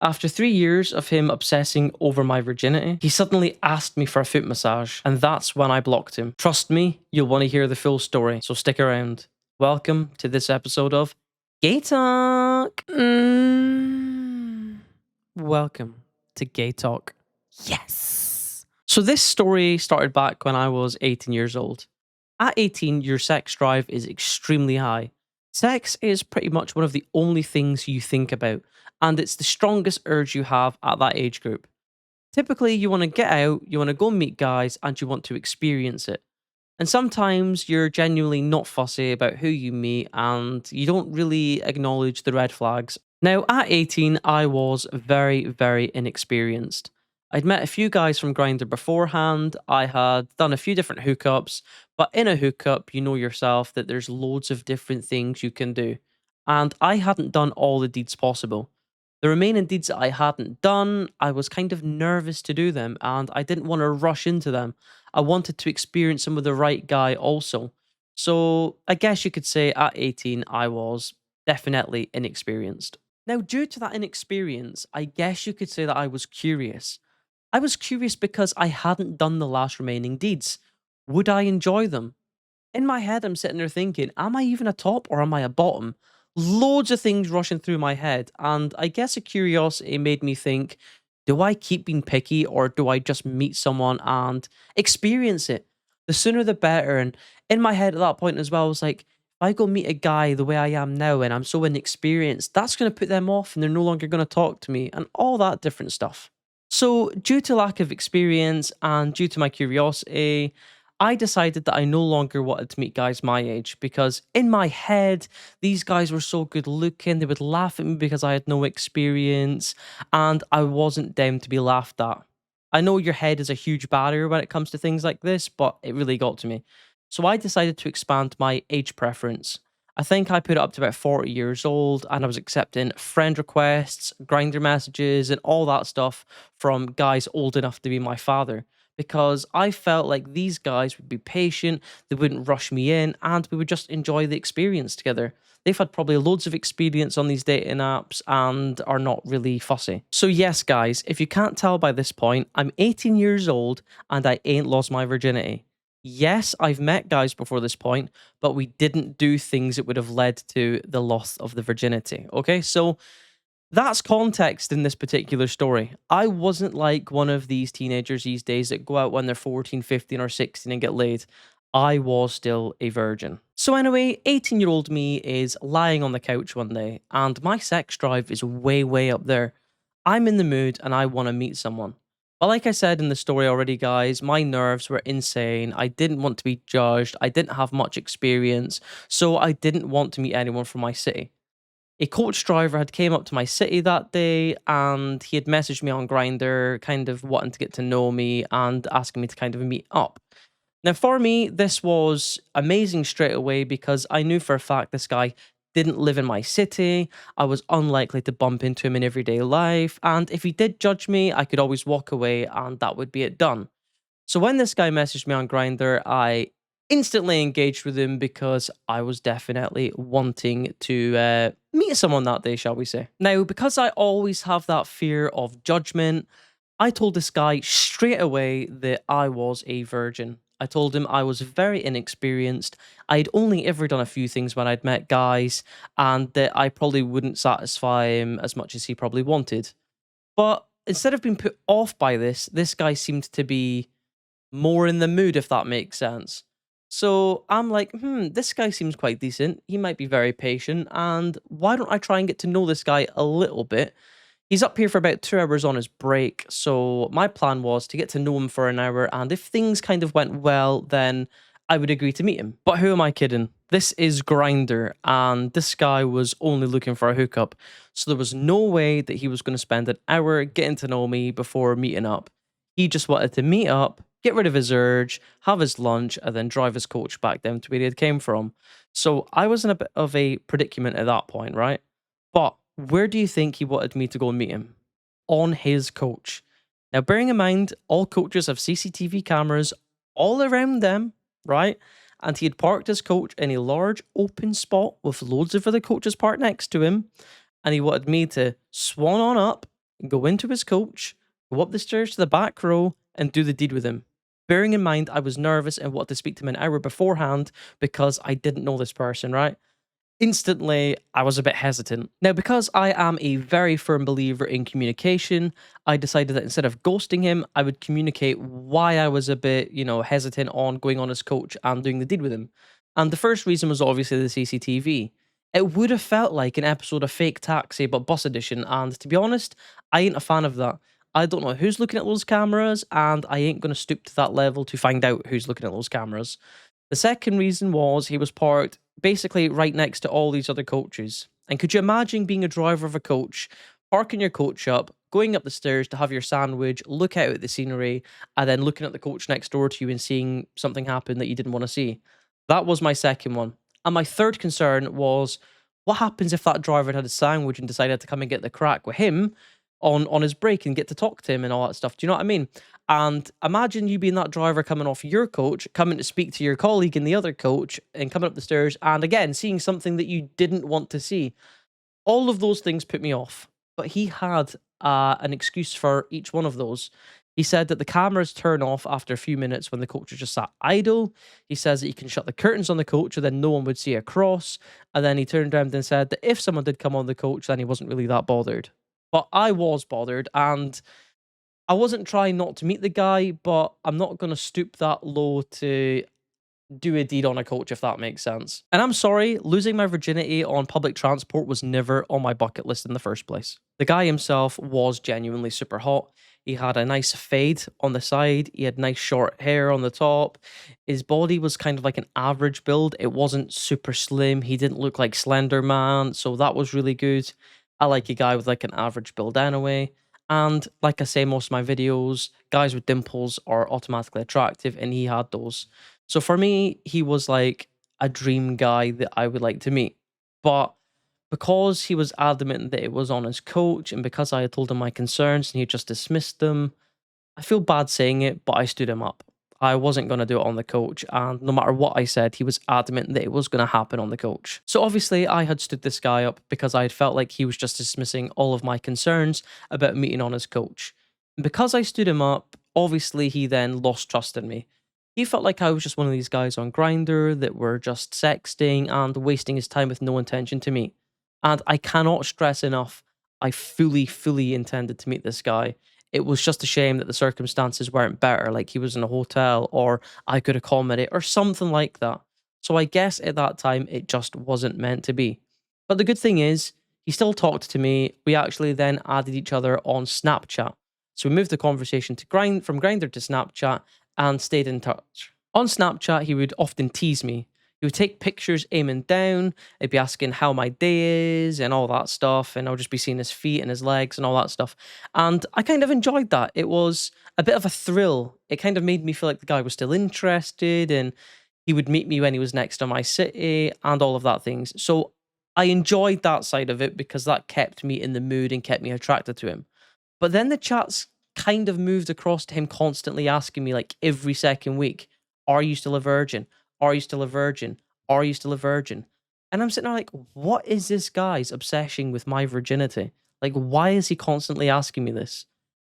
After 3 years of him obsessing over my virginity, he suddenly asked me for a foot massage, and that's when I blocked him. Trust me, you'll want to hear the full story, so stick around. Welcome to this episode of Gay Talk. Welcome to Gay Talk. Yes! So this story started back when I was 18 years old. At 18, your sex drive is extremely high. Sex is pretty much one of the only things you think about, and it's the strongest urge you have at that age group. Typically, you want to get out, you want to go meet guys, and you want to experience it. And sometimes you're genuinely not fussy about who you meet and you don't really acknowledge the red flags. Now, at 18, I was very, very inexperienced. I'd met a few guys from Grindr beforehand. I had done a few different hookups, but in a hookup, you know yourself that there's loads of different things you can do. And I hadn't done all the deeds possible. The remaining deeds that I hadn't done, I was kind of nervous to do them and I didn't want to rush into them. I wanted to experience them with the right guy also. So I guess you could say at 18, I was definitely inexperienced. Now, due to that inexperience, I guess you could say that I was curious. I was curious because I hadn't done the last remaining deeds. Would I enjoy them? In my head, I'm sitting there thinking, am I even a top or am I a bottom? Loads of things rushing through my head, and I guess a curiosity made me think, do I keep being picky or do I just meet someone and experience it? The sooner the better. And in my head at that point as well, I was like, if I go meet a guy the way I am now and I'm so inexperienced, that's going to put them off and they're no longer going to talk to me and all that different stuff. So, due to lack of experience and due to my curiosity, I decided that I no longer wanted to meet guys my age because in my head, these guys were so good looking. They would laugh at me because I had no experience and I wasn't them to be laughed at. I know your head is a huge barrier when it comes to things like this, but it really got to me. So I decided to expand my age preference. I think I put it up to about 40 years old and I was accepting friend requests, grinder messages, and all that stuff from guys old enough to be my father because I felt like these guys would be patient, they wouldn't rush me in, and we would just enjoy the experience together. They've had probably loads of experience on these dating apps and are not really fussy. So, yes, guys, if you can't tell by this point, I'm 18 years old and I ain't lost my virginity. Yes, I've met guys before this point, but we didn't do things that would have led to the loss of the virginity. Okay, so that's context in this particular story. I wasn't like one of these teenagers these days that go out when they're 14, 15, or 16 and get laid. I was still a virgin. So, anyway, 18-year-old me is lying on the couch one day, and my sex drive is way, way up there. I'm in the mood and I want to meet someone. But, like I said in the story already, guys, my nerves were insane. I didn't want to be judged, I didn't have much experience, so I didn't want to meet anyone from my city. A coach driver had came up to my city that day and he had messaged me on Grindr, kind of wanting to get to know me and asking me to kind of meet up. Now, for me, this was amazing straight away because I knew for a fact this guy didn't live in my city. I was unlikely to bump into him in everyday life. And if he did judge me, I could always walk away and that would be it done. So when this guy messaged me on Grindr, I instantly engaged with him because I was definitely wanting to meet someone that day, shall we say. Now, because I always have that fear of judgment, I told this guy straight away that I was a virgin. I told him I was very inexperienced. I'd only ever done a few things when I'd met guys, and that I probably wouldn't satisfy him as much as he probably wanted. But instead of being put off by this guy seemed to be more in the mood, if that makes sense. So I'm like, this guy seems quite decent. He might be very patient. And why don't I try and get to know this guy a little bit? He's up here for about 2 hours on his break. So my plan was to get to know him for an hour. And if things kind of went well, then I would agree to meet him. But who am I kidding? This is Grinder, and this guy was only looking for a hookup. So there was no way that he was going to spend an hour getting to know me before meeting up. He just wanted to meet up, get rid of his urge, have his lunch, and then drive his coach back down to where he had came from. So I was in a bit of a predicament at that point, right? But where do you think he wanted me to go and meet him? On his coach. Now, bearing in mind, all coaches have CCTV cameras all around them, right? And he had parked his coach in a large open spot with loads of other coaches parked next to him. And he wanted me to swan on up, go into his coach, go up the stairs to the back row, and do the deed with him. Bearing in mind, I was nervous and wanted to speak to him an hour beforehand because I didn't know this person, right? Instantly, I was a bit hesitant. Now, because I am a very firm believer in communication, I decided that instead of ghosting him, I would communicate why I was a bit, hesitant on going on as coach and doing the deed with him. And the first reason was obviously the CCTV. It would have felt like an episode of Fake Taxi, but Bus Edition. And to be honest, I ain't a fan of that. I don't know who's looking at those cameras, and I ain't going to stoop to that level to find out who's looking at those cameras. The second reason was he was parked basically right next to all these other coaches. And could you imagine being a driver of a coach, parking your coach up, going up the stairs to have your sandwich, look out at the scenery, and then looking at the coach next door to you and seeing something happen that you didn't want to see? That was my second one. And my third concern was what happens if that driver had a sandwich and decided to come and get the crack with him on his break and get to talk to him and all that stuff? Do you know what I mean? And imagine you being that driver coming off your coach, coming to speak to your colleague and the other coach, and coming up the stairs, and again, seeing something that you didn't want to see. All of those things put me off. But he had an excuse for each one of those. He said that the cameras turn off after a few minutes when the coach is just sat idle. He says that you can shut the curtains on the coach and then no one would see across. And then he turned around and said that if someone did come on the coach, then he wasn't really that bothered. But I was bothered, and I wasn't trying not to meet the guy, but I'm not going to stoop that low to do a deed on a coach, if that makes sense. And I'm sorry, losing my virginity on public transport was never on my bucket list in the first place. The guy himself was genuinely super hot. He had a nice fade on the side. He had nice short hair on the top. His body was kind of like an average build. It wasn't super slim. He didn't look like Slender Man, so that was really good. I like a guy with like an average build anyway. And like I say, most of my videos, guys with dimples are automatically attractive, and he had those. So for me, he was like a dream guy that I would like to meet. But because he was adamant that it was on his coach, and because I had told him my concerns and he just dismissed them, I feel bad saying it, but I stood him up. I wasn't going to do it on the coach, and no matter what I said, he was adamant that it was going to happen on the coach. So obviously, I had stood this guy up because I had felt like he was just dismissing all of my concerns about meeting on his coach. And because I stood him up, obviously, he then lost trust in me. He felt like I was just one of these guys on Grinder that were just sexting and wasting his time with no intention to meet. And I cannot stress enough, I fully intended to meet this guy. It was just a shame that the circumstances weren't better, like he was in a hotel or I could accommodate or something like that. So I guess at that time it just wasn't meant to be. But the good thing is, he still talked to me. We actually then added each other on Snapchat. So we moved the conversation to from Grinder to Snapchat and stayed in touch. On Snapchat, he would often tease me. He would take pictures aiming down. He'd be asking how my day is and all that stuff. And I'll just be seeing his feet and his legs and all that stuff. And I kind of enjoyed that. It was a bit of a thrill. It kind of made me feel like the guy was still interested, and he would meet me when he was next to my city and all of that things. So I enjoyed that side of it because that kept me in the mood and kept me attracted to him. But then the chats kind of moved across to him constantly asking me, like every second week, are you still a virgin? Are you still a virgin? Are you still a virgin? And I'm sitting there like, what is this guy's obsession with my virginity? Like, why is he constantly asking me this?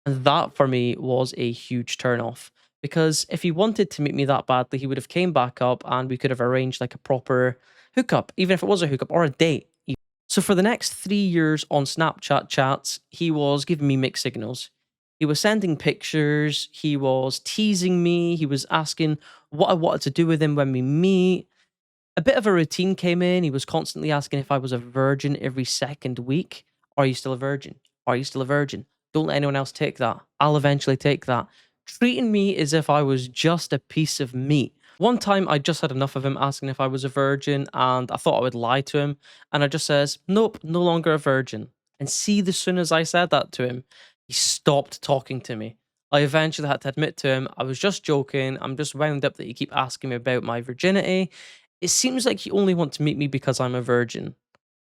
And that for me was a huge turn off. Because if he wanted to meet me that badly, he would have came back up and we could have arranged like a proper hookup, even if it was a hookup or a date. So for the next 3 years on Snapchat chats, he was giving me mixed signals. He was sending pictures, he was teasing me, he was asking what I wanted to do with him when we meet. A bit of a routine came in. He was constantly asking if I was a virgin every second week. Are you still a virgin? Are you still a virgin? Don't let anyone else take that. I'll eventually take that. Treating me as if I was just a piece of meat. One time I just had enough of him asking if I was a virgin, and I thought I would lie to him. And I just says, nope, no longer a virgin. And see, as soon as I said that to him, he stopped talking to me. I eventually had to admit to him, I was just joking. I'm just wound up that you keep asking me about my virginity. It seems like you only want to meet me because I'm a virgin.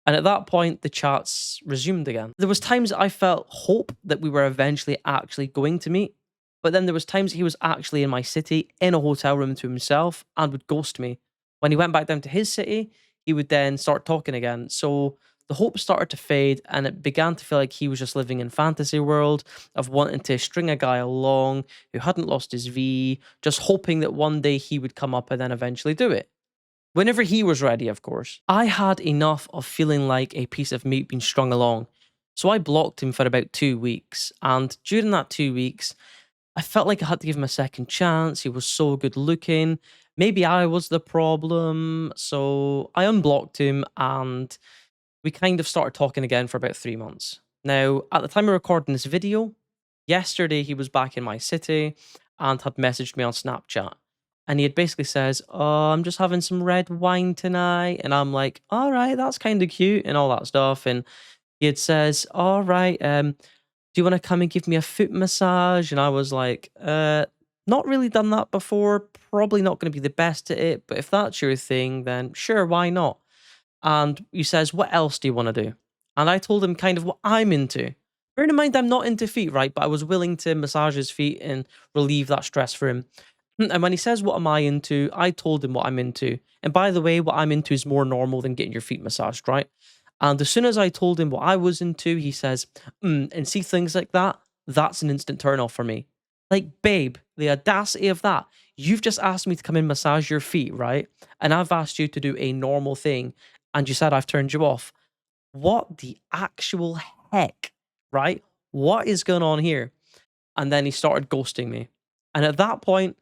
And at that point, the chats resumed again. There was times I felt hope that we were eventually actually going to meet. But then there was times he was actually in my city, in a hotel room to himself, and would ghost me. When he went back down to his city, he would then start talking again. So the hope started to fade, and it began to feel like he was just living in fantasy world of wanting to string a guy along who hadn't lost his V, just hoping that one day he would come up and then eventually do it. Whenever he was ready, of course. I had enough of feeling like a piece of meat being strung along. So I blocked him for about 2 weeks. And during that 2 weeks, I felt like I had to give him a second chance. He was so good looking. Maybe I was the problem. So I unblocked him and we kind of started talking again for about 3 months. Now, at the time of recording this video, yesterday he was back in my city and had messaged me on Snapchat. And he had basically says, "Oh, I'm just having some red wine tonight." And I'm like, "All right, that's kind of cute," and all that stuff. And he had says, "All right, do you want to come and give me a foot massage?" And I was like, not really done that before. Probably not going to be the best at it, but if that's your thing, then sure, why not?" And he says, "What else do you want to do?" And I told him kind of what I'm into. Bearing in mind, I'm not into feet, right? But I was willing to massage his feet and relieve that stress for him. And when he says, "What am I into?" I told him what I'm into. And by the way, what I'm into is more normal than getting your feet massaged, right? And as soon as I told him what I was into, he says, and see things like that, that's an instant turn off for me. Like, babe, the audacity of that. You've just asked me to come and massage your feet, right? And I've asked you to do a normal thing, and you said I've turned you off. What the actual heck, right? What is going on here? And then he started ghosting me. And at that point,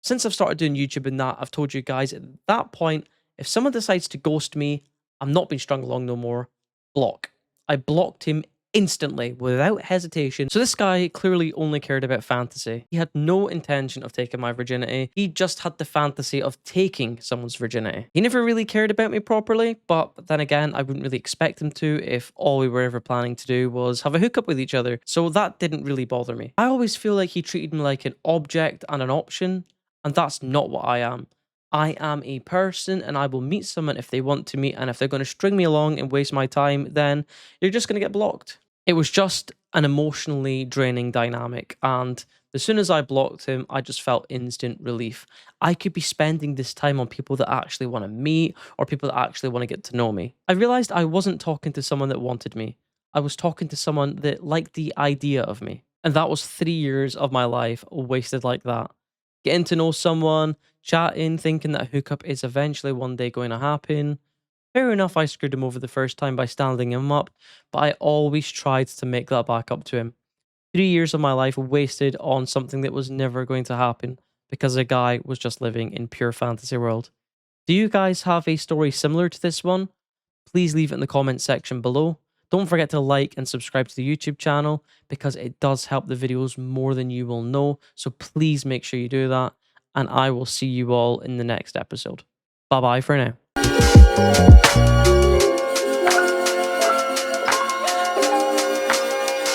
since I've started doing YouTube and that, I've told you guys at that point, if someone decides to ghost me, I'm not being strung along no more. Block. I blocked him instantly without hesitation. So this guy clearly only cared about fantasy. He had no intention of taking my virginity. He just had the fantasy of taking someone's virginity. He never really cared about me properly, but then again, I wouldn't really expect him to if all we were ever planning to do was have a hookup with each other. So that didn't really bother me. I always feel like he treated me like an object and an option, and that's not what I am. I am a person and I will meet someone if they want to meet, and if they're going to string me along and waste my time, then you're just going to get blocked. It was just an emotionally draining dynamic, and as soon as I blocked him, I just felt instant relief. I could be spending this time on people that actually want to meet or people that actually want to get to know me. I realized I wasn't talking to someone that wanted me. I was talking to someone that liked the idea of me. And that was 3 years of my life wasted like that. Getting to know someone, chatting, thinking that a hookup is eventually one day going to happen. Fair enough, I screwed him over the first time by standing him up, but I always tried to make that back up to him. 3 years of my life wasted on something that was never going to happen because a guy was just living in pure fantasy world. Do you guys have a story similar to this one? Please leave it in the comment section below. Don't forget to like and subscribe to the YouTube channel because it does help the videos more than you will know. So please make sure you do that. And I will see you all in the next episode. Bye bye for now.